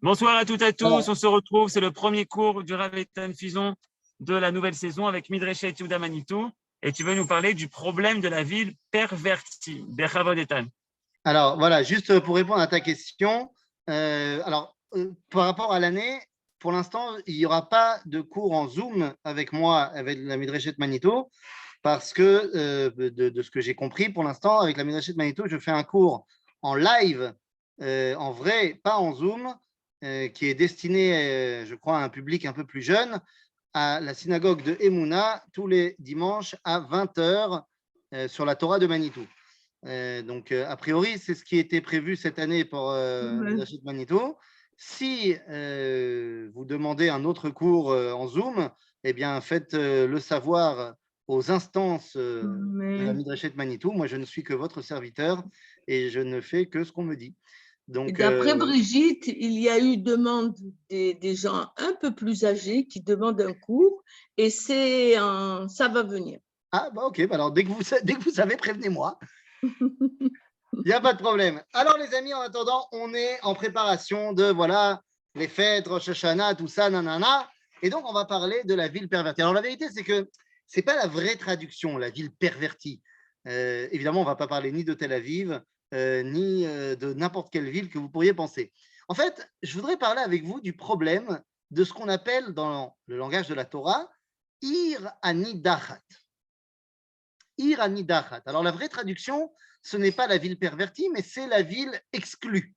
Bonsoir à toutes et à tous, Alors, on se retrouve, c'est le premier cours du Rav Eitan Fison de la nouvelle saison avec Midreshet Yehuda Manitou et tu veux nous parler du problème de la ville pervertie, Bechavod Eitan. alors, voilà, juste pour répondre à ta question, par rapport à l'année, pour l'instant, il n'y aura pas de cours en Zoom avec moi, avec la Midreshet Manito, parce que de ce que j'ai compris, pour l'instant, avec la Midreshet Manito, je fais un cours en live, en vrai, pas en Zoom, qui est destiné, je crois, à un public un peu plus jeune, à la synagogue de Emouna, tous les dimanches à 20h sur la Torah de Manitou. Donc, a priori, c'est ce qui était prévu cette année pour Midrashit Manitou. Si vous demandez un autre cours en Zoom, eh bien, faites le savoir aux instances de la Midrashit Manitou. Moi, je ne suis que votre serviteur et je ne fais que ce qu'on me dit. Donc, d'après Brigitte, il y a eu demande des gens un peu plus âgés qui demandent un cours et ça va venir. Ah, bah ok, bah alors dès que vous savez, prévenez-moi. Il n'y a pas de problème. Alors, les amis, en attendant, on est en préparation de, voilà, les fêtes, Rosh Hashanah, tout ça, nanana. Et donc, on va parler de la ville pervertie. Alors, la vérité, c'est que ce n'est pas la vraie traduction, la ville pervertie. Évidemment, on ne va pas parler ni de Tel Aviv, ni de n'importe quelle ville que vous pourriez penser. En fait, je voudrais parler avec vous du problème de ce qu'on appelle dans le langage de la Torah, Ir Anidachat. Ir Anidachat. Alors, la vraie traduction, ce n'est pas la ville pervertie, mais c'est la ville exclue.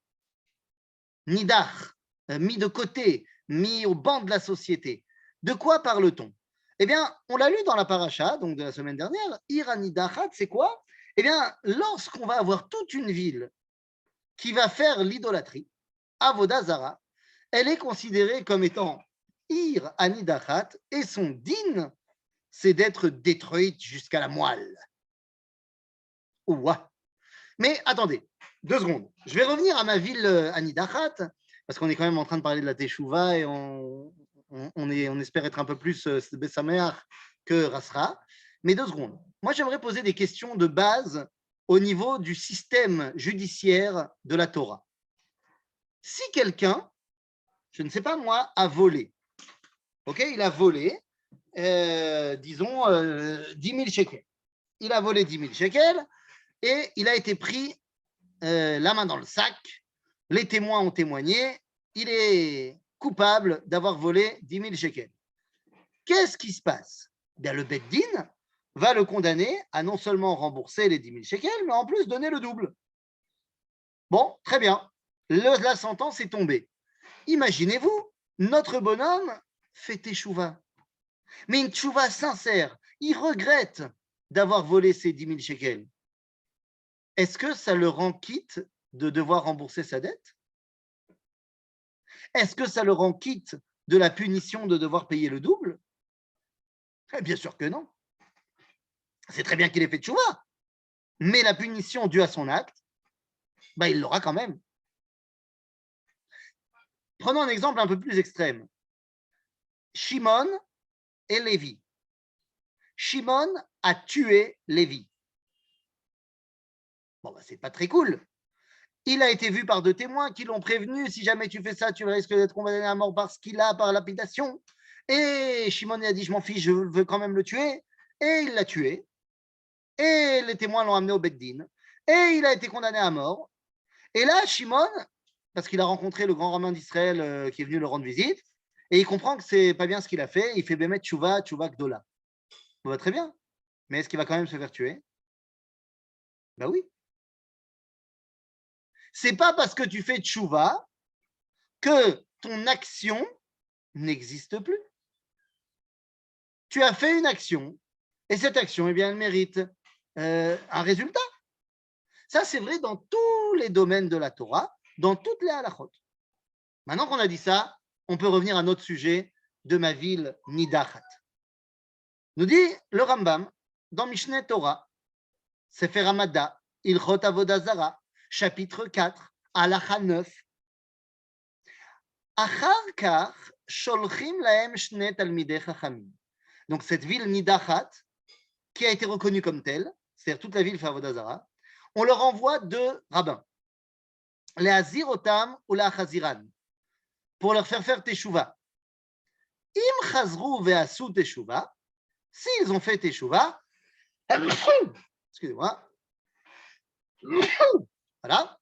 Nidach, mis de côté, mis au banc de la société. De quoi parle-t-on? Eh bien, on l'a lu dans la paracha, donc de la semaine dernière, Ir Anidachat, c'est quoi? Eh bien, lorsqu'on va avoir toute une ville qui va faire l'idolâtrie, Avodah Zara, elle est considérée comme étant Ir Anidachat, et son din, c'est d'être détruite jusqu'à la moelle. Ouah. Mais attendez, 2 secondes. Je vais revenir à ma ville Anidachat, parce qu'on est quand même en train de parler de la Teshuvah et on espère être un peu plus Bessameach que Rasra. Mais 2 secondes. Moi, j'aimerais poser des questions de base au niveau du système judiciaire de la Torah. Si quelqu'un, je ne sais pas moi, a volé, ok, il a volé, disons, 10 000 shekels. Il a volé 10 000 shekels et il a été pris la main dans le sac, les témoins ont témoigné, il est coupable d'avoir volé 10 000 shekels. Qu'est-ce qui se passe? Bien, le Beth Din va le condamner à non seulement rembourser les 10 000 shekels, mais en plus donner le double. Bon, très bien. La sentence est tombée. Imaginez-vous, notre bonhomme fait teshuva. Mais une teshuva sincère. Il regrette d'avoir volé ces 10 000 shekels. Est-ce que ça le rend quitte de devoir rembourser sa dette? Est-ce que ça le rend quitte de la punition de devoir payer le double? Bien sûr que non. C'est très bien qu'il ait fait tchouva, mais la punition due à son acte, bah, il l'aura quand même. Prenons un exemple un peu plus extrême. Shimon et Lévi. Shimon a tué Lévi. Bon, bah, c'est pas très cool. Il a été vu par 2 témoins qui l'ont prévenu, si jamais tu fais ça, tu risques d'être condamné à mort parce qu'il a par lapidation. Et Shimon a dit, je m'en fiche, je veux quand même le tuer. Et il l'a tué. Et les témoins l'ont amené au Beth Din. Et il a été condamné à mort. Et là, Shimon, parce qu'il a rencontré le grand rabbin d'Israël qui est venu le rendre visite, et il comprend que c'est pas bien ce qu'il a fait, il fait Bémet Tchouva, Tchouva Gdola. Ça va très bien. Mais est-ce qu'il va quand même se faire tuer? Ben oui. C'est pas parce que tu fais Tchouva que ton action n'existe plus. Tu as fait une action, et cette action, eh bien, elle mérite un résultat. Ça, c'est vrai dans tous les domaines de la Torah, dans toutes les halachot. Maintenant qu'on a dit ça, on peut revenir à notre sujet de ma ville Nidachat. Nous dit le Rambam dans Mishneh Torah, Sefer Hamada, Ilchot Avodah Zara, chapitre 4, halacha 9. Achar kach sholchim lahem shne talmidei chachamim. Donc cette ville Nidachat, qui a été reconnue comme telle, c'est-à-dire toute la ville fait Avodah Zara, on leur envoie 2 rabbins, Le'azir otam ou Le'achaziran, pour leur faire teshuva. Im chazru ve'asu teshuva, s'ils ont fait teshuva, excusez-moi, voilà,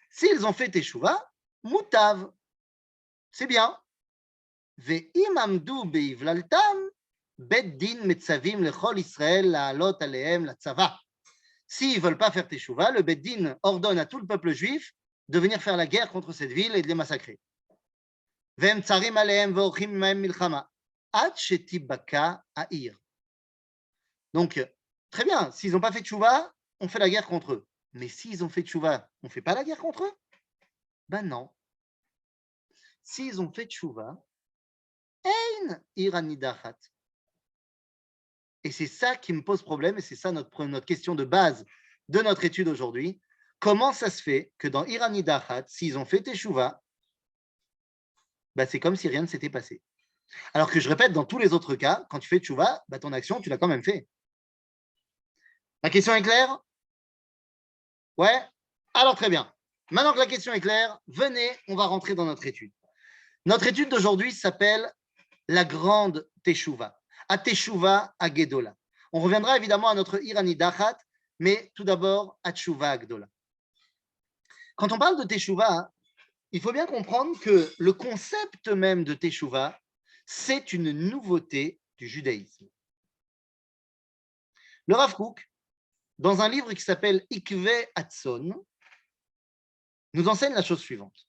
s'ils ont fait teshuva, mutav, c'est bien. Ve'im amdu beivlaltam, bet din metzavim lechol Israël la'alot alehem la tzava. S'ils ne veulent pas faire teshuva, le bet din ordonne à tout le peuple juif de venir faire la guerre contre cette ville et de les massacrer. Ve'em tsarim alehem ve'orchim imahem milchama, ad shetibaka ha'ir. Donc, très bien, s'ils n'ont pas fait teshuva, on fait la guerre contre eux. Mais s'ils ont fait teshuva, on ne fait pas la guerre contre eux? Ben non. S'ils ont fait teshuva, ein ir anidachat. Et c'est ça qui me pose problème, et c'est ça notre question de base de notre étude aujourd'hui. Comment ça se fait que dans ir anidachat, s'ils ont fait teshuva, ben c'est comme si rien ne s'était passé. Alors que je répète, dans tous les autres cas, quand tu fais teshuva, ben ton action, tu l'as quand même fait. La question est claire? Ouais? Alors très bien. Maintenant que la question est claire, venez, on va rentrer dans notre étude. Notre étude d'aujourd'hui s'appelle la grande teshuva. À teshuva à Gedola. On reviendra évidemment à notre irani dachat, mais tout d'abord à teshuva à Gedola. Quand on parle de teshuva, il faut bien comprendre que le concept même de teshuva, c'est une nouveauté du judaïsme. Le Rav Kook, dans un livre qui s'appelle Ikve Hatson, nous enseigne la chose suivante.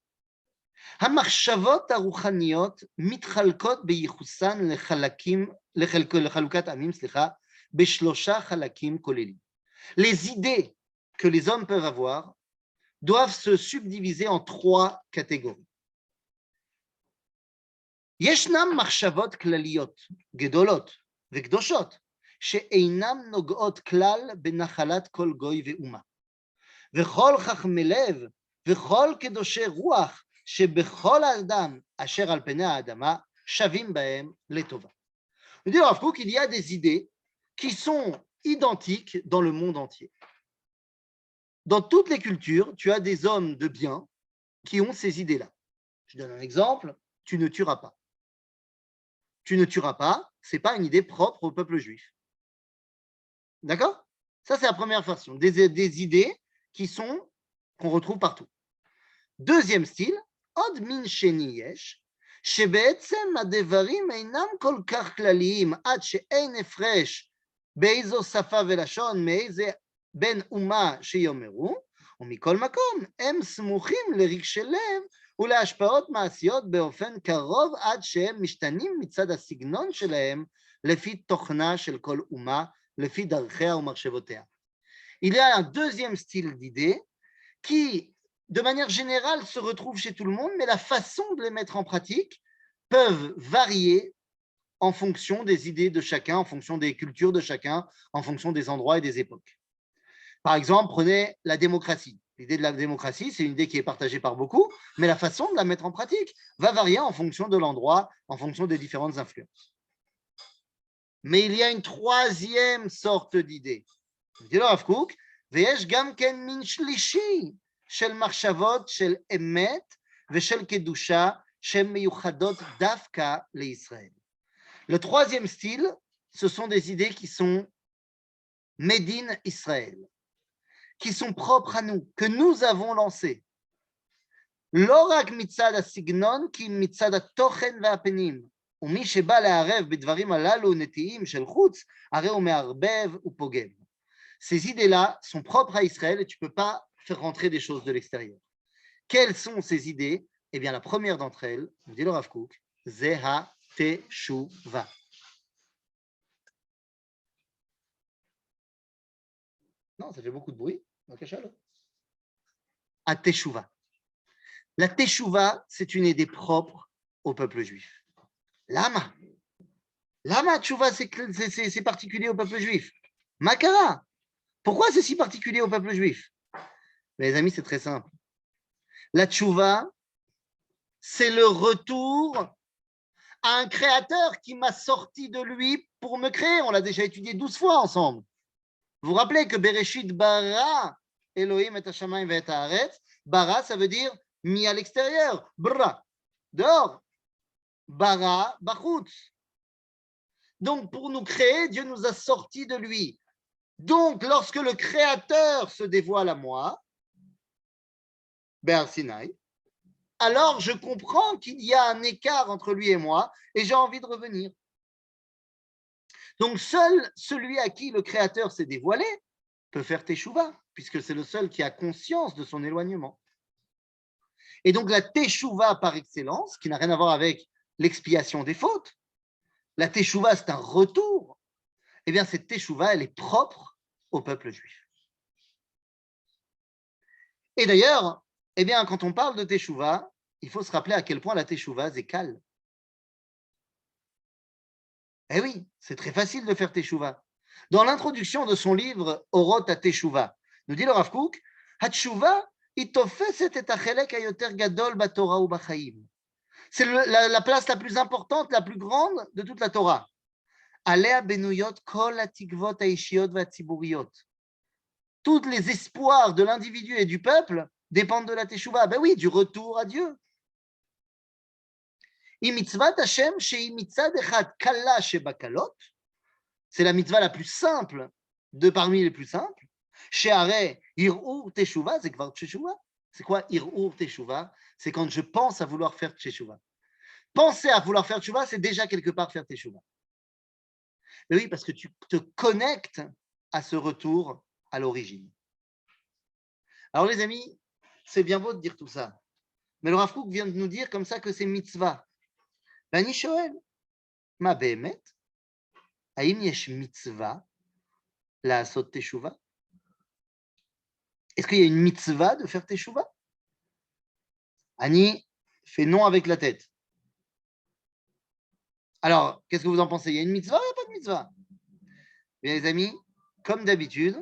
המחשבות הרוחניות מתחלקות בייחוסן לחלוקת עמים, בשלושה חלקים כוללים. Les idées que les hommes peuvent avoir doivent se subdiviser en trois catégories. ישנם מחשבות כלליות, גדולות וקדושות, שאינם נוגעות כלל בנחלת כל גוי ואומה. וכל חכמי לב וכל קדושי רוח שבכל האדם אשר על פני האדמה שווים בהם לטובה. Il dit Rav Kook qu'il y a des idées qui sont identiques dans le monde entier. Dans toutes les cultures, tu as des hommes de bien qui ont ces idées-là. Je donne un exemple, tu ne tueras pas. Tu ne tueras pas, ce n'est pas une idée propre au peuple juif. D'accord? Ça, c'est la première version. Des idées qu'on retrouve partout. Deuxième style, עוד מין שני יש, שבעצם הדברים אינם כל כך כלליים עד שאין הפרש באיזו שפה ולשון מאיזה בין אומה שיאמרו, ומכל מקום הם סמוכים לרגשי לב ולהשפעות מעשיות באופן קרוב עד שהם משתנים מצד הסגנון שלהם לפי תוכנה של כל אומה, לפי דרכיה ומחשבותיה. Il y a un deuxième style d'idée qui de manière générale, se retrouvent chez tout le monde, mais la façon de les mettre en pratique peuvent varier en fonction des idées de chacun, en fonction des cultures de chacun, en fonction des endroits et des époques. Par exemple, prenez la démocratie. L'idée de la démocratie, c'est une idée qui est partagée par beaucoup, mais la façon de la mettre en pratique va varier en fonction de l'endroit, en fonction des différentes influences. Mais il y a une troisième sorte d'idée. dit le Rav Kook, ויש גם כן מין שלישי, של מחשבות של אמת ושל קדושה שהן מיוחדות דווקא לישראל. Le troisième style, ce sont des idées qui sont made in Israël, qui sont propres à nous, que nous avons lancées. לא רק מצד הסגנון, כי מצד התוכן והפנים. ומי שבא לערב בדברים הללו נטיים של חוץ, הרי הוא מערבב ופוגם. Ces idées-là sont propres à Israël et tu ne peux pas faire rentrer des choses de l'extérieur. Quelles sont ces idées? Eh bien, la première d'entre elles, dit le Rav Kook, c'est ha-teshuva. Non, ça fait beaucoup de bruit. Ha-teshuva. La teshuva, c'est une idée propre au peuple juif. Lama. Lama, teshuva, c'est particulier au peuple juif. Makara. Pourquoi c'est si particulier au peuple juif? Les amis, c'est très simple. La tchouva, c'est le retour à un créateur qui m'a sorti de lui pour me créer. On l'a déjà étudié 12 fois ensemble. Vous vous rappelez que Bereshit bara Elohim et Hashamayim et Haaretz, bara, ça veut dire mis à l'extérieur. Bra. dehors. Bara bachutz. Donc, pour nous créer, Dieu nous a sortis de lui. Donc, lorsque le Créateur se dévoile à moi, Be'ar Sinaï, alors je comprends qu'il y a un écart entre lui et moi et j'ai envie de revenir. Donc, seul celui à qui le Créateur s'est dévoilé peut faire teshuva, puisque c'est le seul qui a conscience de son éloignement. Et donc, la teshuva par excellence, qui n'a rien à voir avec l'expiation des fautes, la teshuva, c'est un retour. Eh bien, cette teshuva, elle est propre au peuple juif. Et d'ailleurs, eh bien, quand on parle de teshuva, il faut se rappeler à quel point la teshuva, c'est calme. Eh oui, c'est très facile de faire teshuva. Dans l'introduction de son livre Orot à Teshuva, nous dit le Rav Kook, Hatshuva, itofeset et achelek hayoter gadol batorah ou bachaim. C'est la place la plus importante, la plus grande de toute la Torah. Alea benuyot kol hatikvot haishiot vatziburiot. Tous les espoirs de l'individu et du peuple dépendent de la teshuva. Ben oui, du retour à Dieu. C'est la mitzvah la plus simple de parmi les plus simples. C'est quoi Ir'ur Teshuva? C'est quand je pense à vouloir faire Teshuva. Penser à vouloir faire Teshuva, c'est déjà quelque part faire Teshuva. Mais oui, parce que tu te connectes à ce retour à l'origine. Alors les amis, c'est bien beau de dire tout ça. Mais le Rav Kook vient de nous dire comme ça que c'est mitzvah. ואני שואל, מה באמת? האם יש מצווה לעשות תשובה? Est-ce qu'il y a une mitzvah de faire teshuva? Annie fait non avec la tête. Alors, qu'est-ce que vous en pensez? Il y a une mitzvah ou il n'y a pas de mitzvah? Bien les amis, comme d'habitude,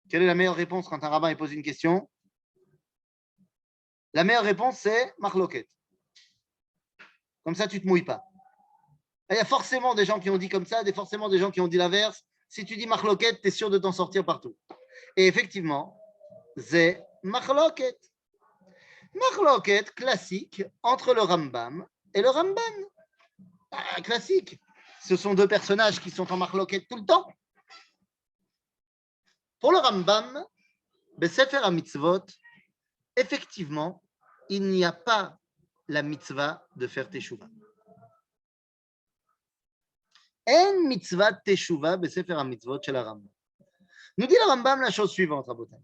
quelle est la meilleure réponse quand un rabbin pose une question? La meilleure réponse, c'est machloket. Comme ça, tu ne te mouilles pas. Il y a forcément des gens qui ont dit comme ça, forcément des gens qui ont dit l'inverse. Si tu dis machloket, tu es sûr de t'en sortir partout. Et effectivement, c'est machloket. Machloket classique entre le Rambam et le Ramban. Ah, classique. Ce sont deux personnages qui sont en machloket tout le temps. Pour le Rambam, Besefer HaMitzvot, effectivement, il n'y a pas la mitzvah de faire teshuva. En mitzvah teshuva besefer ha-mitzvot shel Rambam. Nous dit le Rambam la chose suivante, Rabotai.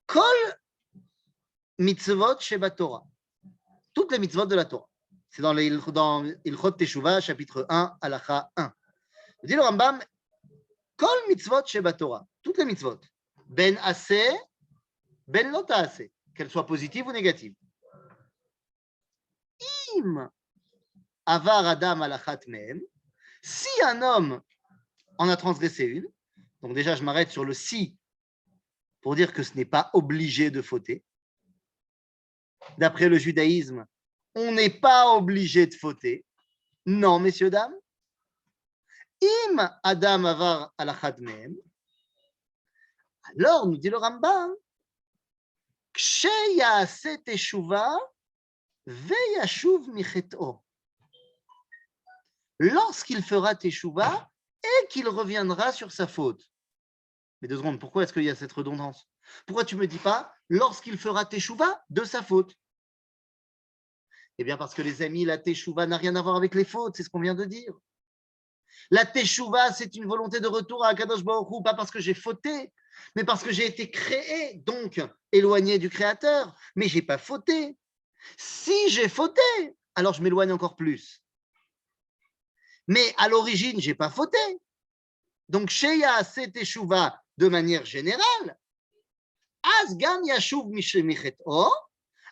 Kol mitzvot sheba Torah. Toutes les mitzvot de la Torah. C'est dans Ilchot Teshuva, chapitre 1, halacha 1. Nous dit le Rambam, Kol mitzvot sheba Torah. Toutes les mitzvot. Ben aseh, ben lo ta'aseh. Qu'elles soient positives ou négatives. Im avar adam alachat mehem. Si un homme en a transgressé une, donc déjà je m'arrête sur le si pour dire que ce n'est pas obligé de fauter. D'après le judaïsme, on n'est pas obligé de fauter. Non, messieurs, dames. Im adam avar alachat mehem. Alors, nous dit le Rambam, kshe teshuva veyashuv michet'o. Lorsqu'il fera teshuva et qu'il reviendra sur sa faute. Mais 2 secondes, pourquoi est-ce qu'il y a cette redondance? Pourquoi tu ne me dis pas lorsqu'il fera teshuva de sa faute? Eh bien, parce que les amis, la teshuva n'a rien à voir avec les fautes, c'est ce qu'on vient de dire. La teshuva, c'est une volonté de retour à Akadosh Baruch Hu, pas parce que j'ai fauté, mais parce que j'ai été créé, donc éloigné du Créateur, mais je n'ai pas fauté. Si j'ai fauté, alors je m'éloigne encore plus. Mais à l'origine, je n'ai pas fauté. Donc, Sheya se teshuva de manière générale, Asgam yashuv michet'o.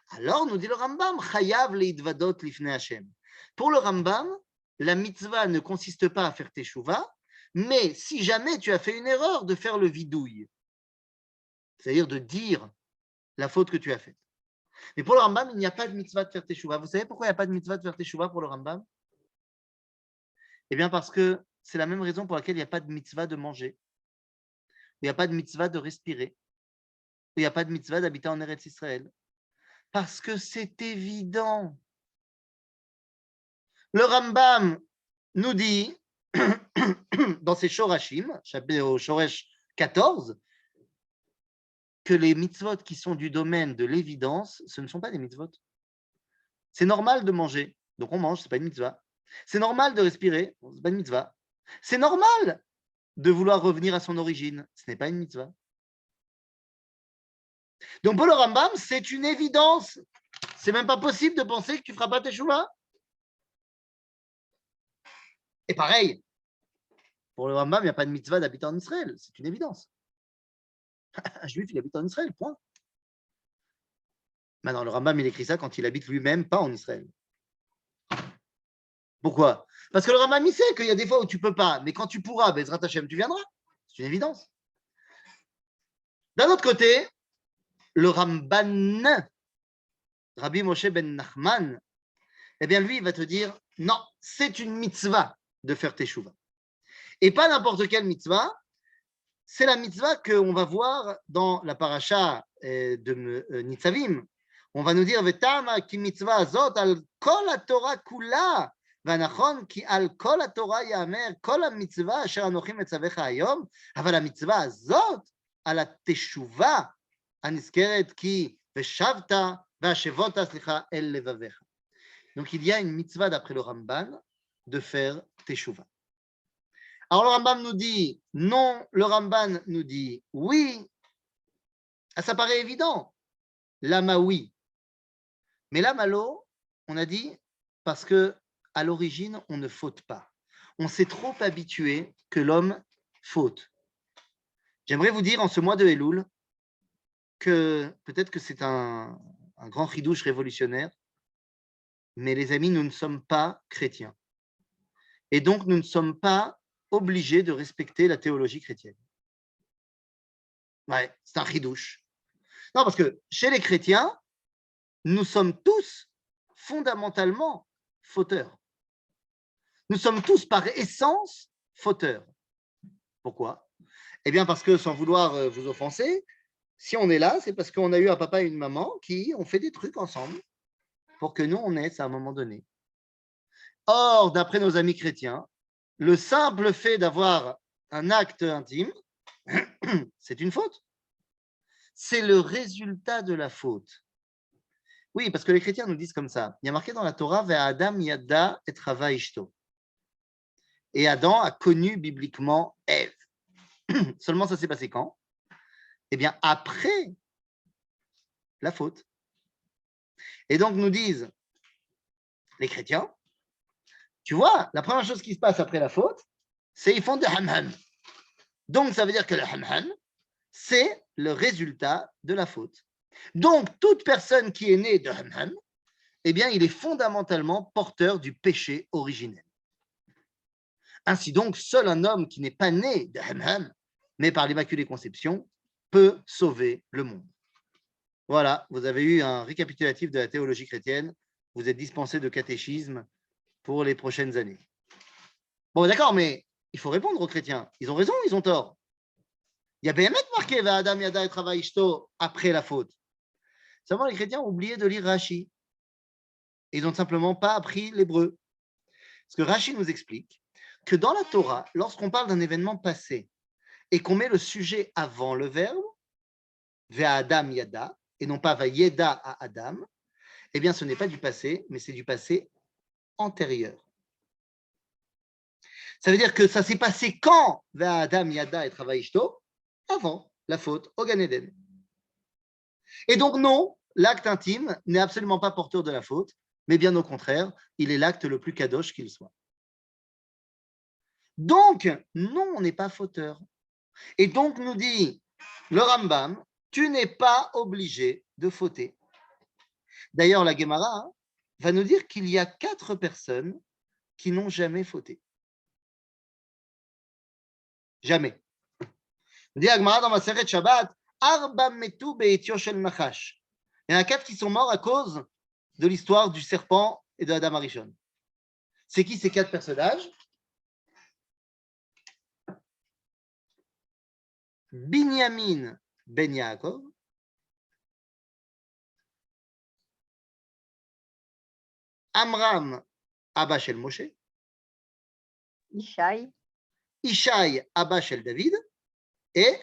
Alors, nous dit le Rambam, chayav leidvadot lifnei Hashem. Pour le Rambam, la mitzvah ne consiste pas à faire teshuva, mais si jamais tu as fait une erreur, de faire le vidouille. C'est-à-dire de dire la faute que tu as faite. Mais pour le Rambam, il n'y a pas de mitzvah de faire teshuva. Vous savez pourquoi il n'y a pas de mitzvah de faire teshuva pour le Rambam? Eh bien, parce que c'est la même raison pour laquelle il n'y a pas de mitzvah de manger. Il n'y a pas de mitzvah de respirer. Il n'y a pas de mitzvah d'habiter en Eretz Israël. Parce que c'est évident. Le Rambam nous dit, dans ses Shorashim, chapitre Shoresh 14, que les mitzvot qui sont du domaine de l'évidence, ce ne sont pas des mitzvot. C'est normal de manger, donc on mange, ce n'est pas une mitzvah. C'est normal de respirer, ce n'est pas une mitzvah. C'est normal de vouloir revenir à son origine, ce n'est pas une mitzvah. Donc pour le Rambam, c'est une évidence. C'est même pas possible de penser que tu ne feras pas teshuva. Et pareil, pour le Rambam, il n'y a pas de mitzvah d'habiter en Israël, c'est une évidence. Un juif, il habite en Israël, point. Maintenant, le Rambam, il écrit ça quand il habite lui-même, pas en Israël. Pourquoi? Parce que le Rambam, il sait qu'il y a des fois où tu ne peux pas, mais quand tu pourras, Bezrat Hashem, tu viendras. C'est une évidence. D'un autre côté, le Ramban, Rabbi Moshe ben Nachman, eh bien lui, il va te dire, non, c'est une mitzvah de faire teshuva. Et pas n'importe quelle mitzvah, c'est la mitzvah qu'on va voir dans la paracha de Nitzavim. On va nous dire, Vetama ki mitzvah azot al kol haTorah kula, והנכון כי על כל התורה יאמר כל המצווה אשר אנוכי מצווך היום, אבל המצווה הזאת על התשובה הנזכרת כי ושבת והשבות אל לבביך. Donc il y a une mitzvah d'après le Ramban de faire teshuva. Alors le Rambam nous dit non, le Ramban nous dit oui. Ah, ça paraît évident. Lama oui. Mais lama lo, on a dit parce que à l'origine, on ne faute pas. On s'est trop habitué que l'homme faute. J'aimerais vous dire en ce mois de Elul que peut-être que c'est un grand chidouche révolutionnaire, mais les amis, nous ne sommes pas chrétiens. Et donc, nous ne sommes pas obligés de respecter la théologie chrétienne. Ouais, c'est un chidouche. Non, parce que chez les chrétiens, nous sommes tous fondamentalement fauteurs. Nous sommes tous par essence fauteurs. Pourquoi? Eh bien parce que, sans vouloir vous offenser, si on est là, c'est parce qu'on a eu un papa et une maman qui ont fait des trucs ensemble pour que nous, on naisse à un moment donné. Or, d'après nos amis chrétiens, le simple fait d'avoir un acte intime, c'est une faute. C'est le résultat de la faute. Oui, parce que les chrétiens nous disent comme ça. Il y a marqué dans la Torah, Ve'adam yada et chava ishto. Et Adam a connu bibliquement Ève. Seulement, ça s'est passé quand? Eh bien, après la faute. Et donc, nous disent les chrétiens, tu vois, la première chose qui se passe après la faute, c'est qu'ils font de ham-ham. Donc, ça veut dire que le ham-ham, c'est le résultat de la faute. Donc, toute personne qui est née de ham-ham, eh bien, il est fondamentalement porteur du péché originel. Ainsi donc, seul un homme qui n'est pas né de ham-ham, mais par l'Immaculée Conception, peut sauver le monde. Voilà, vous avez eu un récapitulatif de la théologie chrétienne. Vous êtes dispensé de catéchisme pour les prochaines années. Bon, d'accord, mais il faut répondre aux chrétiens. Ils ont raison, ils ont tort. Il y a Béhémet marqué Adam Yada et Chava Ishto après la faute. Seulement, les chrétiens ont oublié de lire Rashi. Ils n'ont simplement pas appris l'hébreu. Parce que Rashi nous explique que dans la Torah, lorsqu'on parle d'un événement passé et qu'on met le sujet avant le verbe, Ve'a Adam Yada, et non pas Vayeda à Adam, eh bien, ce n'est pas du passé, mais c'est du passé antérieur. Ça veut dire que ça s'est passé quand Ve'a Adam Yada et Chava Ishto? Avant la faute au Gan Eden. Et donc, non, l'acte intime n'est absolument pas porteur de la faute, mais bien au contraire, il est l'acte le plus kadosh qu'il soit. Donc, non, on n'est pas fauteur. Et donc, nous dit le Rambam, tu n'es pas obligé de fauter. D'ailleurs, la Gemara va nous dire qu'il y a 4 personnes qui n'ont jamais fauté. Jamais. On dit à Gemara dans Maseret Shabbat, Arba metu be'etio shel nachash. Il y en a 4 qui sont morts à cause de l'histoire du serpent et de Adam Arishon. C'est qui ces 4 personnages? Binyamin ben Yaakov, Amram, Abba Shel Moshe, Ishaï, Ishaï, Abba Shel David, et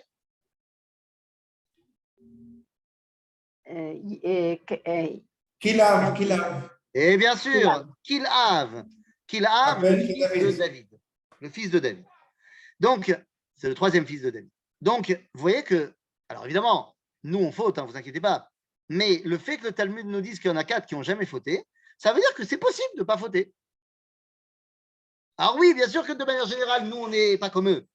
Kilav. Et bien sûr, Kilav, Appelle le fils de David. David. Le fils de David. Donc, c'est le troisième fils de David. Donc, vous voyez que, alors évidemment, nous on faute, ne vous inquiétez pas, mais le fait que le Talmud nous dise qu'il y en a 4 qui n'ont jamais fauté, ça veut dire que c'est possible de ne pas fauter. Alors oui, bien sûr que de manière générale, nous, on n'est pas comme eux.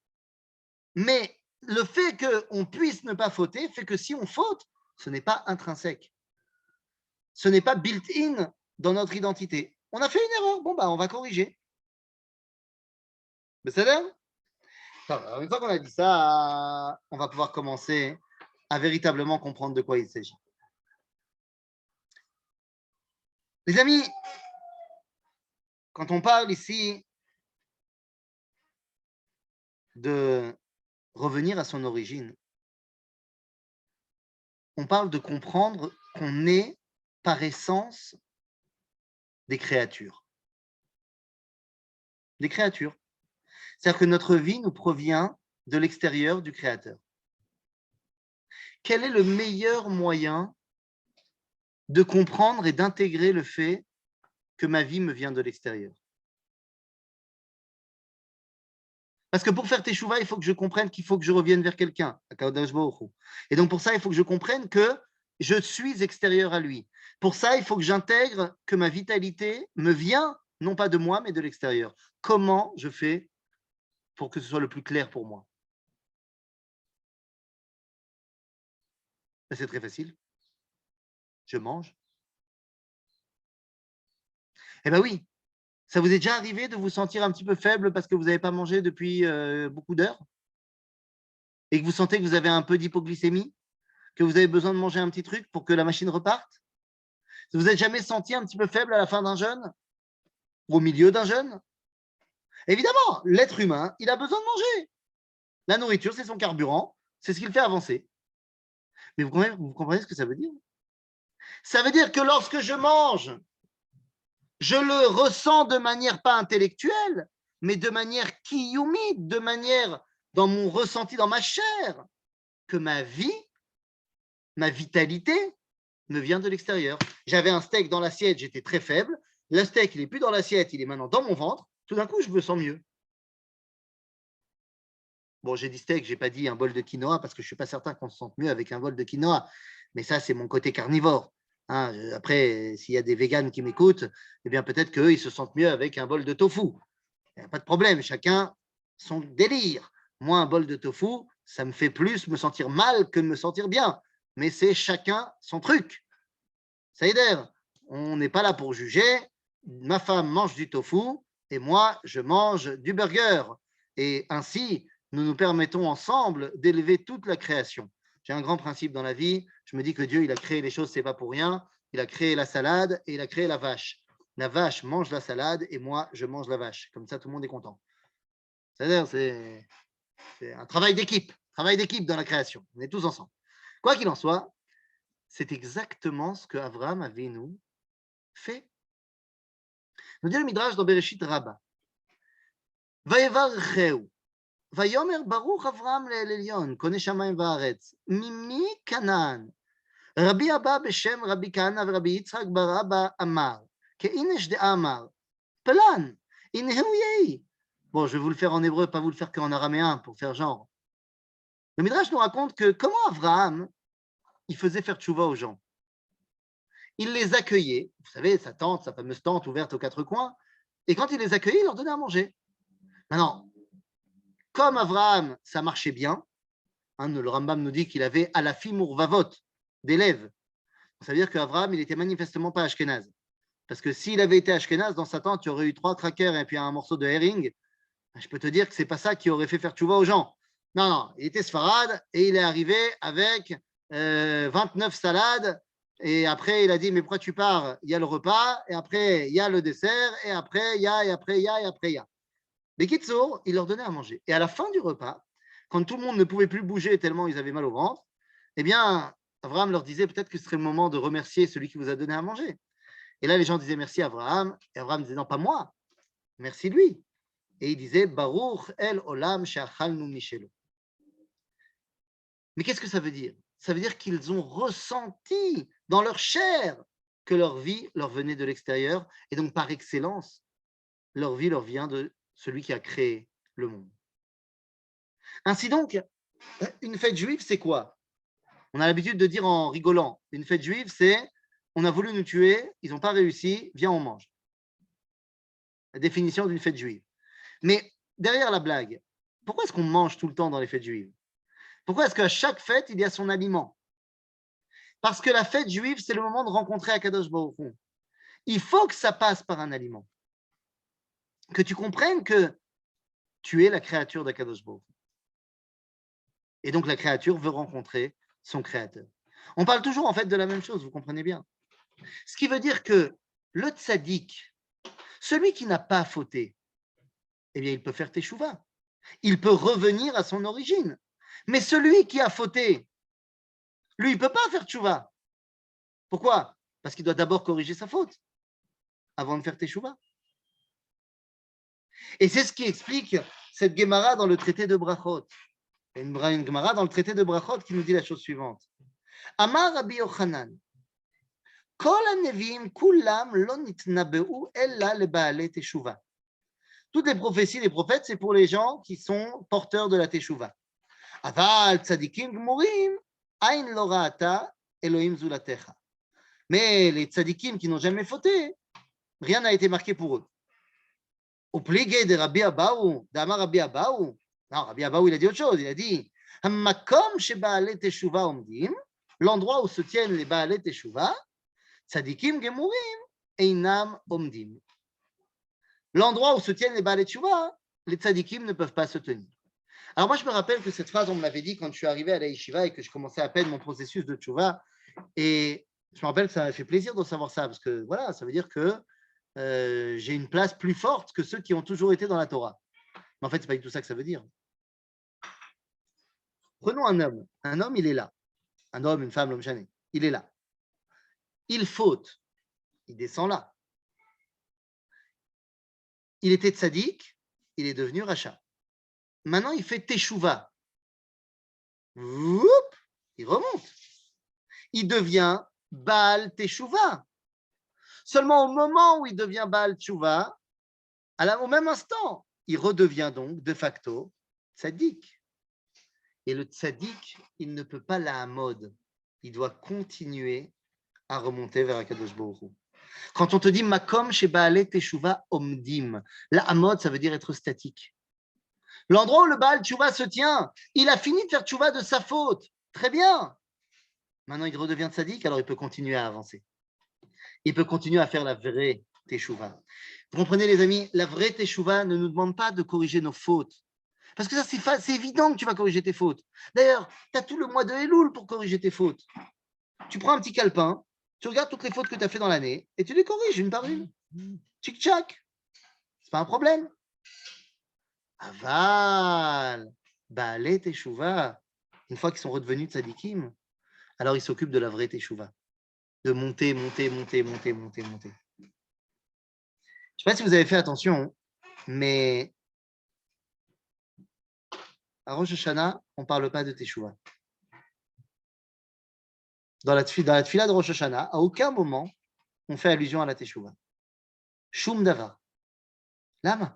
Mais le fait qu'on puisse ne pas fauter fait que si on faute, ce n'est pas intrinsèque. Ce n'est pas built-in dans notre identité. On a fait une erreur, bon, bah, on va corriger. Mais c'est là. Alors, une fois qu'on a dit ça, on va pouvoir commencer à véritablement comprendre de quoi il s'agit. Les amis, quand on parle ici de revenir à son origine, on parle de comprendre qu'on est par essence des créatures. Des créatures. C'est-à-dire que notre vie nous provient de l'extérieur du Créateur. Quel est le meilleur moyen de comprendre et d'intégrer le fait que ma vie me vient de l'extérieur? Parce que pour faire teshuva, il faut que je comprenne qu'il faut que je revienne vers quelqu'un. Et donc pour ça, il faut que je comprenne que je suis extérieur à lui. Pour ça, il faut que j'intègre que ma vitalité me vient non pas de moi, mais de l'extérieur. Comment je fais pour que ce soit le plus clair pour moi? C'est très facile. Je mange. Eh bien oui, ça vous est déjà arrivé de vous sentir un petit peu faible parce que vous n'avez pas mangé depuis beaucoup d'heures et que vous sentez que vous avez un peu d'hypoglycémie, que vous avez besoin de manger un petit truc pour que la machine reparte? Vous n'êtes jamais senti un petit peu faible à la fin d'un jeûne ou au milieu d'un jeûne? Évidemment, l'être humain, il a besoin de manger. La nourriture, c'est son carburant, c'est ce qui le fait avancer. Mais vous comprenez ce que ça veut dire? Ça veut dire que lorsque je mange, je le ressens de manière pas intellectuelle, mais de manière kiyumite, de manière dans mon ressenti, dans ma chair, que ma vie, ma vitalité me vient de l'extérieur. J'avais un steak dans l'assiette, j'étais très faible. Le steak, il n'est plus dans l'assiette, il est maintenant dans mon ventre. Tout d'un coup, je me sens mieux. Bon, j'ai dit steak, je n'ai pas dit un bol de quinoa parce que je ne suis pas certain qu'on se sente mieux avec un bol de quinoa. Mais ça, c'est mon côté carnivore. Hein, après, s'il y a des véganes qui m'écoutent, eh bien peut-être qu'eux, ils se sentent mieux avec un bol de tofu. Il n'y a pas de problème, chacun son délire. Moi, un bol de tofu, ça me fait plus me sentir mal que de me sentir bien. Mais c'est chacun son truc. Ça aide. On n'est pas là pour juger. Ma femme mange du tofu et moi, je mange du burger. Et ainsi, nous nous permettons ensemble d'élever toute la création. J'ai un grand principe dans la vie. Je me dis que Dieu, il a créé les choses, c'est pas pour rien. Il a créé la salade et il a créé la vache. La vache mange la salade et moi, je mange la vache. Comme ça, tout le monde est content. C'est-à-dire, c'est un travail d'équipe dans la création. On est tous ensemble. Quoi qu'il en soit, c'est exactement ce que Avraham avait nous fait. Nous dit le Midrash dans Bereshit Rabbah. Vayevarcheu. ויאמר ברוך אברהם לאל עליון, קונה שמיים וארץ, ממי כנען? רבי אבא בשם רבי כהנא ורבי יצחק בר אבא אמר, כאינש דאמר, פלן, inehou yei. Bon, je vais vous le faire en hébreu, pas vous le faire qu'en araméen, pour faire genre. Le Midrash nous raconte que comment Abraham, il faisait faire tchouva aux gens. Il les accueillait, vous savez, sa tente, sa fameuse tente ouverte aux quatre coins, et quand il les accueillait, il leur donnait à manger. Maintenant, comme Abraham, ça marchait bien, hein, le Rambam nous dit qu'il avait alafim urvavot, d'élèves. Ça veut dire qu'Abraham, il n'était manifestement pas ashkénaze. Parce que s'il avait été ashkénaze, dans sa tente, il y aurait eu 3 crackers et puis un morceau de herring. Je peux te dire que ce n'est pas ça qui aurait fait faire tchouva aux gens. Non, non, il était sfarad et il est arrivé avec 29 salades. Et après, il a dit, mais pourquoi tu pars? Il y a le repas, et après, il y a le dessert, et après, il y a, et après, il y a, et après, il y a. Les Kitsour, il leur donnait à manger. Et à la fin du repas, quand tout le monde ne pouvait plus bouger tellement ils avaient mal au ventre, eh bien, Abraham leur disait peut-être que ce serait le moment de remercier celui qui vous a donné à manger. Et là, les gens disaient merci à Abraham. Et Abraham disait non, pas moi, merci lui. Et il disait Baruch el olam she'achalnu mishelo. Mais qu'est-ce que ça veut dire? Ça veut dire qu'ils ont ressenti dans leur chair que leur vie leur venait de l'extérieur. Et donc, par excellence, leur vie leur vient de celui qui a créé le monde. Ainsi donc, une fête juive, c'est quoi? On a l'habitude de dire en rigolant, une fête juive, c'est on a voulu nous tuer, ils n'ont pas réussi, viens, on mange. La définition d'une fête juive. Mais derrière la blague, pourquoi est-ce qu'on mange tout le temps dans les fêtes juives? Pourquoi est-ce qu'à chaque fête, il y a son aliment? Parce que la fête juive, c'est le moment de rencontrer Akadosh Baruch Hu. Il faut que ça passe par un aliment. Que tu comprennes que tu es la créature d'Akadosh Baruch Hu. Et donc la créature veut rencontrer son créateur. On parle toujours en fait de la même chose, vous comprenez bien. Ce qui veut dire que le tzaddik, celui qui n'a pas fauté, eh bien il peut faire teshuva. Il peut revenir à son origine. Mais celui qui a fauté, lui, il ne peut pas faire teshuva. Pourquoi? Parce qu'il doit d'abord corriger sa faute avant de faire teshuva. Et c'est ce qui explique cette Gemara dans le traité de Brachot. Il y a une Gemara dans le traité de Brachot qui nous dit la chose suivante. Amar Rabbi Yochanan, Kol haneviim kulam lo nitnabeu ella lebaalei teshuva. Toutes les prophéties des prophètes, c'est pour les gens qui sont porteurs de la teshuva. Aval tzadikim gmurim, ain lo ra'ata Elohim zulatecha. Mais les tzadikim qui n'ont jamais fauté, rien n'a été marqué pour eux. Au pligé de Rabbi Abaou, d'Amar Rabbi Abaou, non, Rabbi Abaou, il a dit autre chose. Il a dit Hamakom shebaalei teshuva omdim, l'endroit où se tiennent les baalei teshuva, tzadikim gemurim einam omdim. L'endroit où se tiennent les baalei teshuva, les tzadikim ne peuvent pas se tenir. Alors moi, je me rappelle que cette phrase, on me l'avait dit quand je suis arrivé à la yeshiva et que je commençais à peine mon processus de teshuva. Et je me rappelle que ça m'a fait plaisir de savoir ça, parce que voilà, ça veut dire que j'ai une place plus forte que ceux qui ont toujours été dans la Torah. Mais en fait, ce n'est pas du tout ça que ça veut dire. Prenons un homme. Un homme, il est là. Un homme, une femme, l'homme chané. Il est là. Il faute. Il descend là. Il était tzaddik, il est devenu rachat. Maintenant, il fait teshuva. Il remonte. Il devient Baal Teshuva. Seulement au moment où il devient Baal Teshuva, au même instant, il redevient donc de facto tzaddik. Et le tzaddik, il ne peut pas la hamod. Il doit continuer à remonter vers Akadosh Baruch Hu. Quand on te dit Makom chez Baalei Teshuva Omdim, la hamod, ça veut dire être statique. L'endroit où le Baal Teshuva se tient, il a fini de faire Teshuva de sa faute. Très bien. Maintenant, il redevient tzaddik, alors il peut continuer à avancer. Il peut continuer à faire la vraie teshuva. Vous comprenez, les amis, la vraie teshuva ne nous demande pas de corriger nos fautes. Parce que ça, c'est évident que tu vas corriger tes fautes. D'ailleurs, tu as tout le mois de Elul pour corriger tes fautes. Tu prends un petit calepin, tu regardes toutes les fautes que tu as fait dans l'année et tu les corriges une par une. Tchic-tchac. C'est pas un problème. Aval, Baalei teshuva, une fois qu'ils sont redevenus tzadikim, alors ils s'occupent de la vraie teshuva. De monter. Je ne sais pas si vous avez fait attention, mais à Rosh Hashanah, on ne parle pas de teshuva. Dans la tfila de Rosh Hashanah, à aucun moment, on fait allusion à la teshuva. Shum davar. Lama.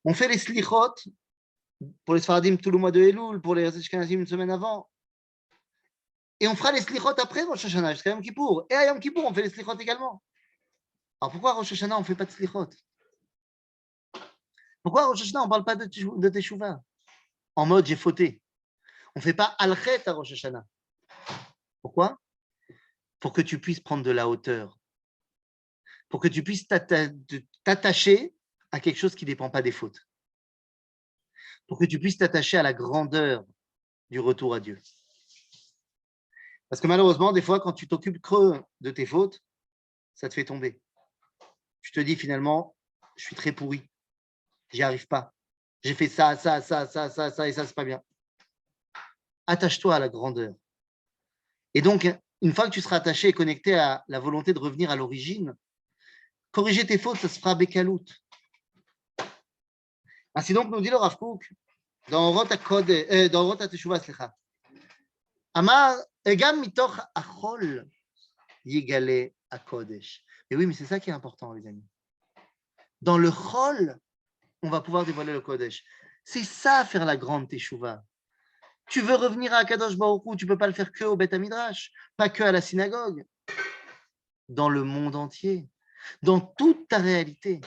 On fait les slichot pour les Sfaradim tout le mois de Elul, pour les Ashkenazim une semaine avant. Et on fera les slichot après Rosh Hashanah, jusqu'à Yom Kippour. Et à Yom Kippour, on fait les slichot également. Alors pourquoi à Rosh Hashanah, on ne fait pas de slichot? Pourquoi à Rosh Hashanah, on ne parle pas de teshuva? En mode, j'ai fauté. On ne fait pas al-chet à Rosh Hashanah. Pourquoi? Pour que tu puisses prendre de la hauteur. Pour que tu puisses t'attacher à quelque chose qui ne dépend pas des fautes. Pour que tu puisses t'attacher à la grandeur du retour à Dieu. Parce que malheureusement, des fois, quand tu t'occupes creux de tes fautes, ça te fait tomber. Tu te dis finalement, je suis très pourri. J'y arrive pas. J'ai fait ça, et ça, c'est pas bien. Attache-toi à la grandeur. Et donc, une fois que tu seras attaché et connecté à la volonté de revenir à l'origine, corriger tes fautes, ça se fera bekalout. Ainsi donc, nous dit le Rav Kook, dans Orot HaTeshuvah, Amar, Egam mitoch achol yigale hakodesh. Et oui, mais c'est ça qui est important, les amis. Dans le chol, on va pouvoir dévoiler le kodesh. C'est ça, faire la grande teshuva. Tu veux revenir à Akadosh Baruch Hu, tu ne peux pas le faire que au Beth Midrash, pas que à la synagogue. Dans le monde entier, dans toute ta réalité.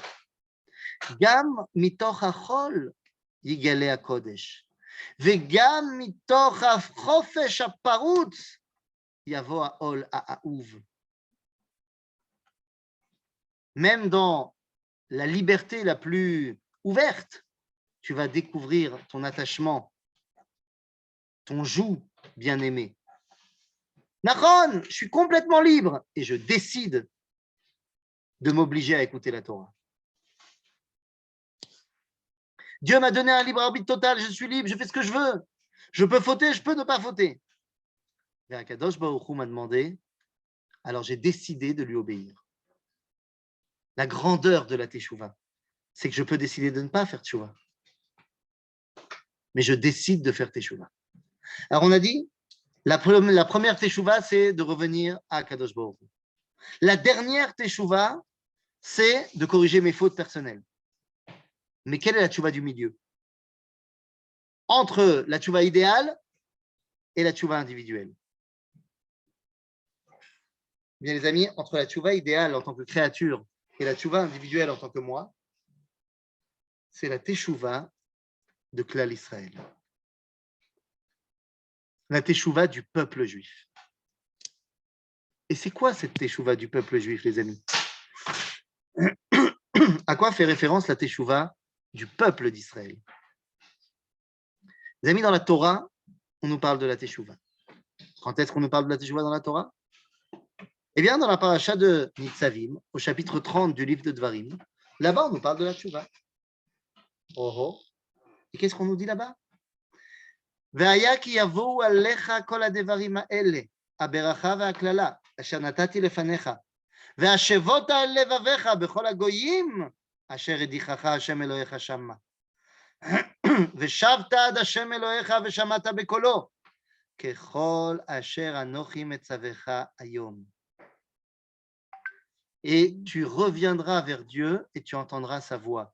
Gam mitoch achol yigale hakodesh. Vegam mitoch hachofesh haparutz yavo haol ha'ahuv. Même dans la liberté la plus ouverte, tu vas découvrir ton attachement, ton joug bien-aimé. Nachon, je suis complètement libre et je décide de m'obliger à écouter la Torah. Dieu m'a donné un libre arbitre total, je suis libre, je fais ce que je veux. Je peux fauter, je peux ne pas fauter. Et Akadosh Baruch Hu m'a demandé, alors j'ai décidé de lui obéir. La grandeur de la Teshuvah, c'est que je peux décider de ne pas faire Teshuvah. Mais je décide de faire Teshuvah. Alors on a dit, la première Teshuvah, c'est de revenir à Kadosh Baruch Hu. La dernière Teshuvah, c'est de corriger mes fautes personnelles. Mais quelle est la Teshuvah du milieu? Entre la Teshuvah idéale et la Teshuvah individuelle. Bien les amis, entre la Teshuvah idéale en tant que créature et la Teshuvah individuelle en tant que moi, c'est la Teshuvah de Klal Israël. La Teshuvah du peuple juif. Et c'est quoi cette Teshuvah du peuple juif, les amis? À quoi fait référence la Teshuvah du peuple d'Israël? Les amis, dans la Torah, on nous parle de la Teshuvah. Quand est-ce qu'on nous parle de la Teshuvah dans la Torah? Eh bien, dans la paracha de Nitzavim, au chapitre 30 du livre de Dvarim, là-bas, on nous parle de la Teshuvah. Oh oh. Et qu'est-ce qu'on nous dit là-bas? Ve'aya ki yavou alecha kol hadevarim ha'ele, haberacha ve'haklala, asher natati lefanecha, ve'ashevota al levavecha bechol hagoyim, asher edichacha Hashem Elohecha shama. ושבת עד השם אלוהיך ושמעת בקולו, ככל אשר אנוכי מצווך היום. Et tu reviendras vers Dieu et tu entendras sa voix.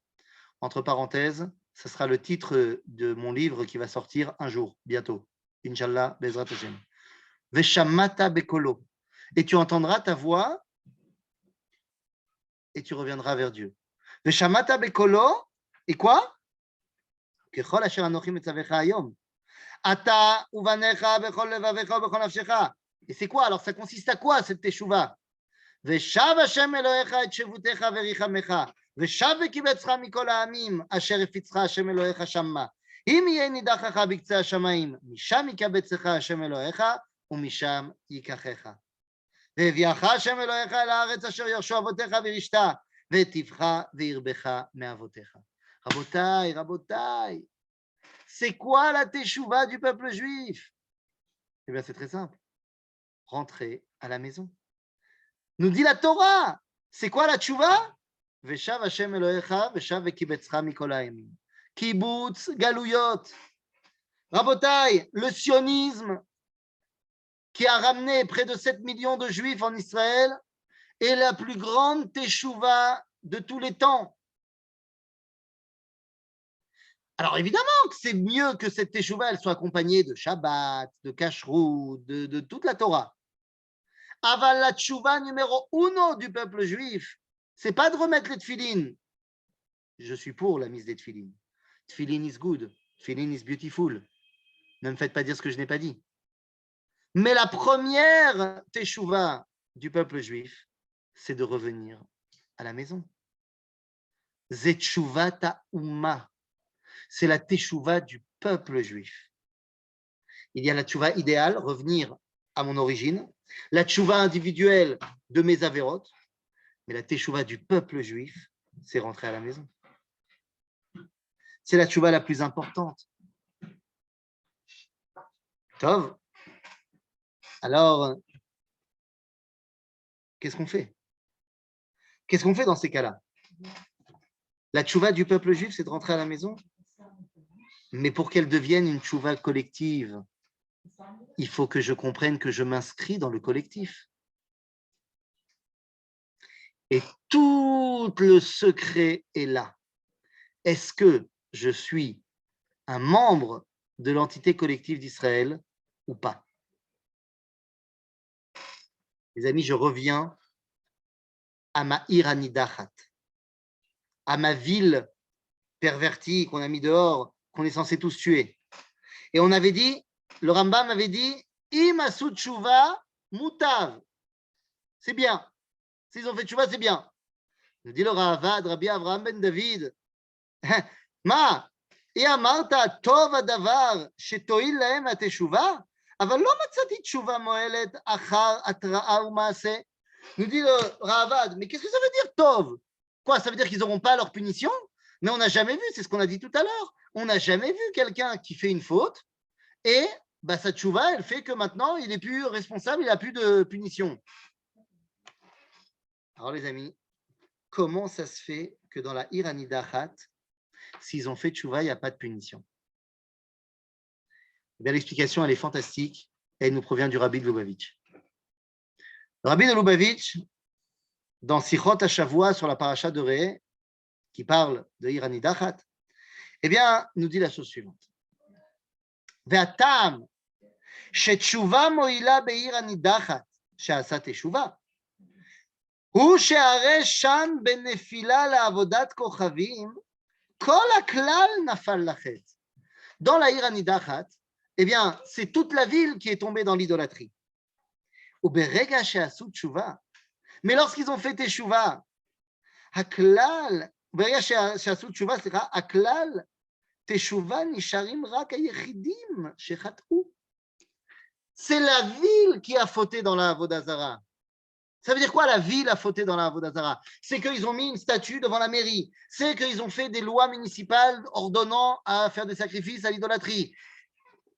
Entre parenthèses, ce sera le titre de mon livre qui va sortir un jour, bientôt. Inch'Allah, Bezrat Hashem. Veshamata bekolo. Et tu entendras ta voix et tu reviendras vers Dieu. Veshamata bekolo, et quoi? ככל אשר אנוכי מצווך היום. אתה ובניך בכל לבביך ובכל נפשך. Et c'est quoi? Alors ça consiste à quoi cette תשובה? ושב השם אלוהיך את שבותך וריחמך, ושב וקיבצך מכל העמים אשר הפיצך השם אלוהיך שמה. אם יהיה נידחך בקצה השמיים, משם יקבצך השם אלוהיך ומשם ייקחך. והביאך השם אלוהיך אל הארץ אשר ירשו אבותיך וירשת, והיטיבך וירבך מאבותיך. Rabotai, Rabotai, c'est quoi la teshuva du peuple juif? Eh bien, c'est très simple. Rentrer à la maison. Nous dit la Torah. C'est quoi la teshuva? Veshav Hashem Elohecha, veshav vekibetzcha mikol ha'emim. Kibbutz galuyot. Rabotai, le sionisme qui a ramené près de 7 millions de juifs en Israël est la plus grande teshuva de tous les temps. Alors évidemment que c'est mieux que cette teshuva elle soit accompagnée de Shabbat, de Kashrut, de toute la Torah. Aval la teshuva numéro 1 du peuple juif, c'est pas de remettre les tefillin. Je suis pour la mise des tefillin. Tefillin is good, tefillin is beautiful. Ne me faites pas dire ce que je n'ai pas dit. Mais la première teshuva du peuple juif, c'est de revenir à la maison. Zeteshuva ta'umma. C'est la teshuva du peuple juif. Il y a la teshuva idéale, revenir à mon origine, la teshuva individuelle de mes avérotes, mais la teshuva du peuple juif, c'est rentrer à la maison. C'est la teshuva la plus importante. Tov. Alors, qu'est-ce qu'on fait? Qu'est-ce qu'on fait dans ces cas-là? La tchouva du peuple juif, c'est de rentrer à la maison. Mais pour qu'elle devienne une tchouva collective, il faut que je comprenne que je m'inscris dans le collectif. Et tout le secret est là. Est-ce que je suis un membre de l'entité collective d'Israël ou pas? Les amis, je reviens à ma Iranidachat, à ma ville pervertie qu'on a mis dehors, qu'on est censé tous tuer. Et on avait dit, le Rambam avait dit, Im asu tshuva mutav. C'est bien. S'ils ont fait tshuva, c'est bien. nous dit le Ravad, Rabbi Avraham ben David, מה? היא אמרת, טוב הדבר שתועיל להם התשובה, אבל לא מצאתי תשובה מועלת אחר התראה ומעשה. Nous dit le Ravad, mais qu'est-ce que ça veut dire tov? Quoi, ça veut dire qu'ils n'auront pas leur punition? Mais on n'a jamais vu, c'est ce qu'on a dit tout à l'heure, on n'a jamais vu quelqu'un qui fait une faute et bah, sa tchouva, elle fait que maintenant, il n'est plus responsable, il n'a plus de punition. Alors les amis, comment ça se fait que dans la Iranidachat, s'ils ont fait tchouva, il n'y a pas de punition? Eh bien, l'explication, elle est fantastique et elle nous provient du Rabbi de Lubavitch. Le Rabbi de Lubavitch, dans Sichot HaShavua sur la paracha de Ré, qui parle de Iranidachat, eh bien, nous dit la chose suivante. והטעם שתשובה מועילה בעיר הנידחת שעשה תשובה הוא שהרי שם בנפילה לעבודת כוכבים כל הכלל נפל לחטא. Dans la עיר הנידחת, eh bien, c'est toute la ville qui est tombée dans l'idolâtrie. וברגע שעשו תשובה, mais lorsqu'ils ont fait תשובה, הכלל, ברגע שעשו תשובה, סליחה, הכלל תשובה נשארים רק היחידים שחטאו. C'est la ville qui a fauté dans la Avodah Zara. Ça veut dire quoi, la ville a fauté dans la Avodah Zara? C'est qu'ils ont mis une statue devant la mairie. C'est qu'ils ont fait des lois municipales ordonnant à faire des sacrifices à l'idolâtrie.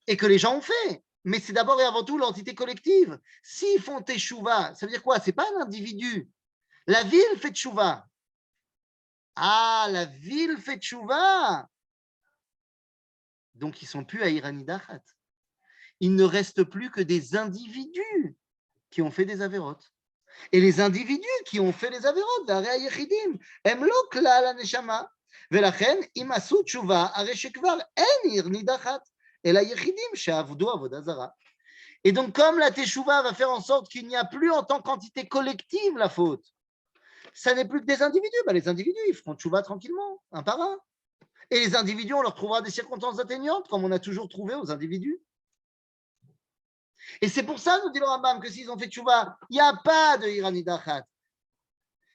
Et que les gens ont fait. Mais c'est d'abord et avant tout l'entité collective. S'ils font teshuva, ça veut dire quoi? Ce n'est pas un individu. La ville fait teshuva. Ah, la ville fait teshuva. Donc, ils ne sont plus à Iranidachat. Il ne reste plus que des individus qui ont fait des avérotes. Et les individus qui ont fait les avérotes, הם לא כלל הנשמה, ולכן אם עשו תשובה, הרי שכבר אין Iranidachat, אלא יחידים שעבדו עבודה זרה. Et donc, comme la teshuva va faire en sorte qu'il n'y a plus en tant qu'entité collective la faute, ça n'est plus que des individus. Ben, les individus, ils feront teshuva tranquillement, un par un. Et les individus, on leur trouvera des circonstances atteignantes, comme on a toujours trouvé aux individus. Et c'est pour ça, nous dit le Rambam, que s'ils ont fait tchouva, il n'y a pas de Iranidachat.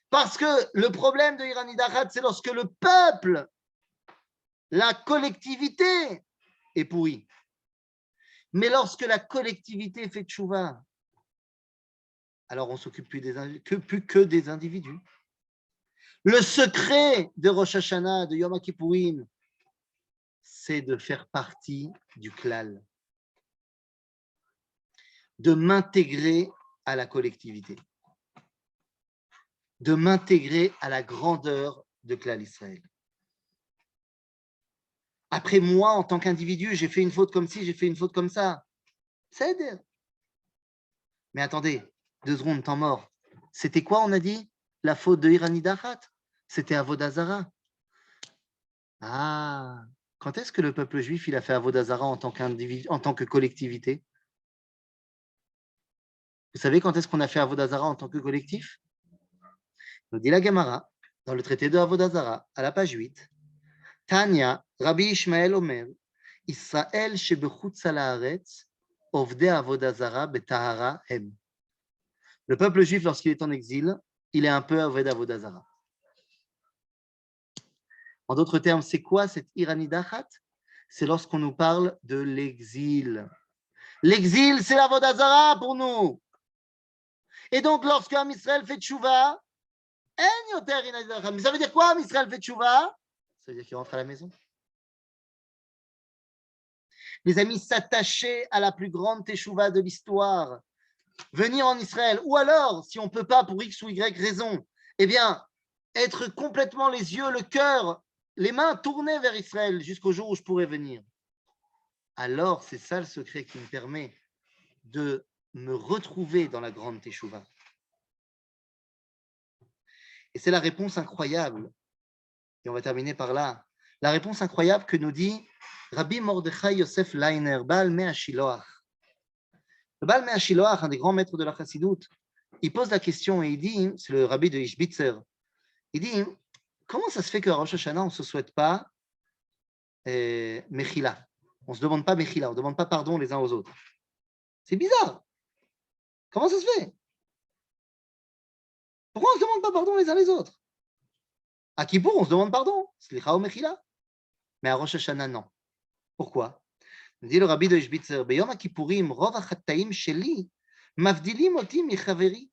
Parce que le problème de Iranidachat, c'est lorsque le peuple, la collectivité est pourrie. Mais lorsque la collectivité fait tchouva, alors on ne s'occupe plus que des individus. Le secret de Rosh Hashanah, de Yom Kippourim, c'est de faire partie du klal, de m'intégrer à la collectivité, de m'intégrer à la grandeur de klal Israël. Après moi, en tant qu'individu, j'ai fait une faute comme ci, j'ai fait une faute comme ça. Ça aide. Mais attendez, 2 secondes, temps mort. C'était quoi, on a dit? La faute de Iranidachat? C'était Avodah Zara. Ah, quand est-ce que le peuple juif il a fait Avodah Zara en tant qu'individu, en tant que collectivité? Vous savez quand est-ce qu'on a fait Avodah Zara en tant que collectif? Nous dit la Gemara, dans le traité de Avodah Zara, à la page 8, Tanya, Rabbi Ishmael Omer, Israël shebechutz haaretz, ovdei Avodah Zara betahara hem. Le peuple juif, lorsqu'il est en exil, il est un peu ovdei Avodah Zara. En d'autres termes, c'est quoi cette Iranidachat? C'est lorsqu'on nous parle de l'exil. L'exil, c'est l'Avodah Zara pour nous. Et donc, lorsqu'un Israël fait tchouva, mais ça veut dire quoi, Israël fait tchouva? Ça veut dire qu'il rentre à la maison. Les amis, s'attacher à la plus grande teshuva de l'histoire, venir en Israël, ou alors, si on ne peut pas pour X ou Y raison, eh bien, être complètement les yeux, le cœur, les mains tournées vers Israël jusqu'au jour où je pourrai venir. Alors, c'est ça le secret qui me permet de me retrouver dans la grande Teshuvah. Et c'est la réponse incroyable. Et on va terminer par là. La réponse incroyable que nous dit Rabbi Mordechai Yosef Leiner, Baal Mea Shiloach. Le Baal Mea Shiloach, un des grands maîtres de la Chassidoute, il pose la question et il dit, c'est le rabbi de Ishbitzer, il dit, comment ça se fait qu'à Rosh Hashanah, on ne se souhaite pas Mechila? On ne se demande pas Mechila, on ne demande pas pardon les uns aux autres. C'est bizarre. Comment ça se fait? Pourquoi on ne se demande pas pardon les uns les autres? À Kippour, on se demande pardon. Slicha ou Mechila. Mais à Rosh Hashanah, non. Pourquoi? Dit le rabbi de Ishbitzer, Beyom HaKippurim, Rov HaChattaim Sheli, Mavdilim Oti Michaveri.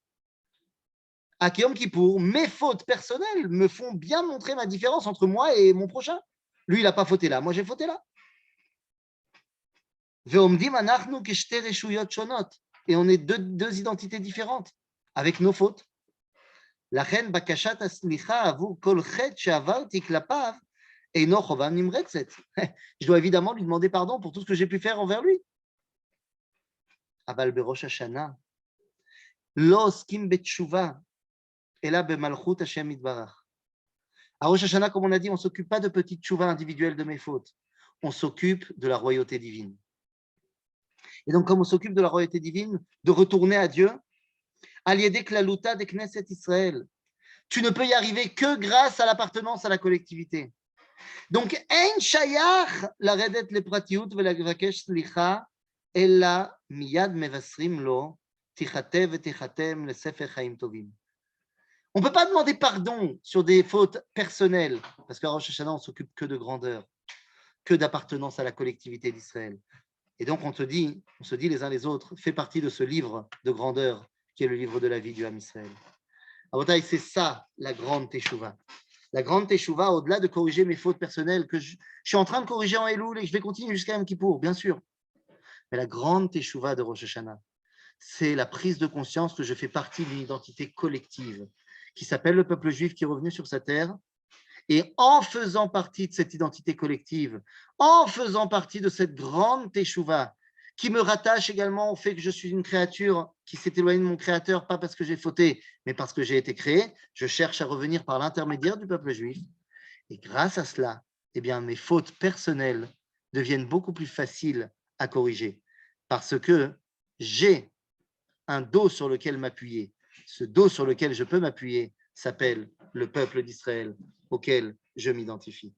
À Yom Kippour, mes fautes personnelles me font bien montrer ma différence entre moi et mon prochain. Lui, il n'a pas fauté là, moi j'ai fauté là. Ve'omdim anachnu keshte reshuyot shonot. Et on est deux identités différentes, avec nos fautes. Lachen bakashat aslicha avur kol chet she'avarti klapav eino chova nimretzet. Je dois évidemment lui demander pardon pour tout ce que j'ai pu faire envers lui. Aval berosh Hashanah, lo oskim betshuva, ela bemalchut Hashem yitbarach. À Rosh Hashanah, comme on a dit, on ne s'occupe pas de petites tchouva individuelles de mes fautes. On s'occupe de la royauté divine. Et donc, comme on s'occupe de la royauté divine, de retourner à Dieu, Aliédek la louta de Knesset Israël. Tu ne peux y arriver que grâce à l'appartenance à la collectivité. Donc, En Shayach, la redet le pratiut velavakesh slicha, ella miyad mevasrim lo, tichate vetichatem le sefer chaim tovim. On ne peut pas demander pardon sur des fautes personnelles, parce qu'à Rosh Hashanah, on ne s'occupe que de grandeur, que d'appartenance à la collectivité d'Israël. Et donc, on se dit les uns les autres, fais partie de ce livre de grandeur qui est le livre de la vie du Ham Israël. Abotai, c'est ça la grande Teshuvah. La grande Teshuvah, au-delà de corriger mes fautes personnelles, que je suis en train de corriger en Elul et que je vais continuer jusqu'à Yom Kippour, bien sûr. Mais la grande Teshuvah de Rosh Hashanah, c'est la prise de conscience que je fais partie d'une identité collective qui s'appelle le peuple juif qui est revenu sur sa terre. Et en faisant partie de cette identité collective, en faisant partie de cette grande Teshuvah, qui me rattache également au fait que je suis une créature qui s'est éloignée de mon créateur, pas parce que j'ai fauté, mais parce que j'ai été créé, je cherche à revenir par l'intermédiaire du peuple juif. Et grâce à cela, eh bien, mes fautes personnelles deviennent beaucoup plus faciles à corriger, parce que j'ai un dos sur lequel m'appuyer. Ce dos sur lequel je peux m'appuyer s'appelle le peuple d'Israël auquel je m'identifie.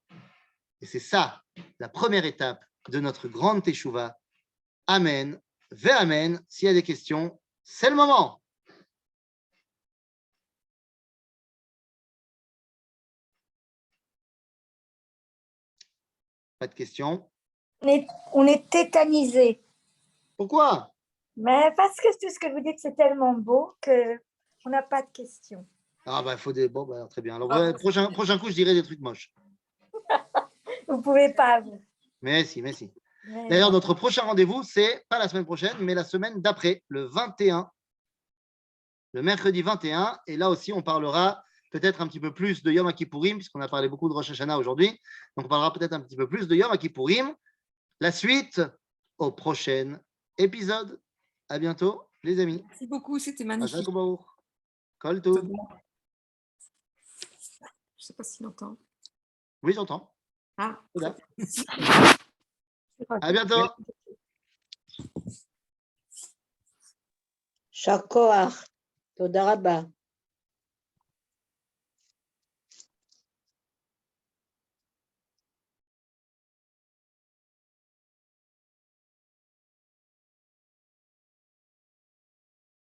Et c'est ça, la première étape de notre grande Teshuvah. Amen, Amen. S'il y a des questions, c'est le moment. Pas de questions? On est tétanisé. Pourquoi? Mais parce que tout ce que vous dites, c'est tellement beau qu'on n'a pas de questions. Ah, bah, il faut des. Bon, bah, très bien. Alors, prochain coup, je dirai des trucs moches. Vous ne pouvez pas, vous. Mais si. D'ailleurs, notre prochain rendez-vous, c'est pas la semaine prochaine, mais la semaine d'après, le 21, le mercredi 21. Et là aussi, on parlera peut-être un petit peu plus de Yom HaKippourim, puisqu'on a parlé beaucoup de Rosh Hashanah aujourd'hui. Donc, on parlera peut-être un petit peu plus de Yom HaKippourim. La suite au prochain épisode. À bientôt, les amis. Merci beaucoup, c'était magnifique. Kol Tov. Je ne sais pas s'il entend. Oui, j'entends. Ah, à bientôt. Shakoach. Toda rabba.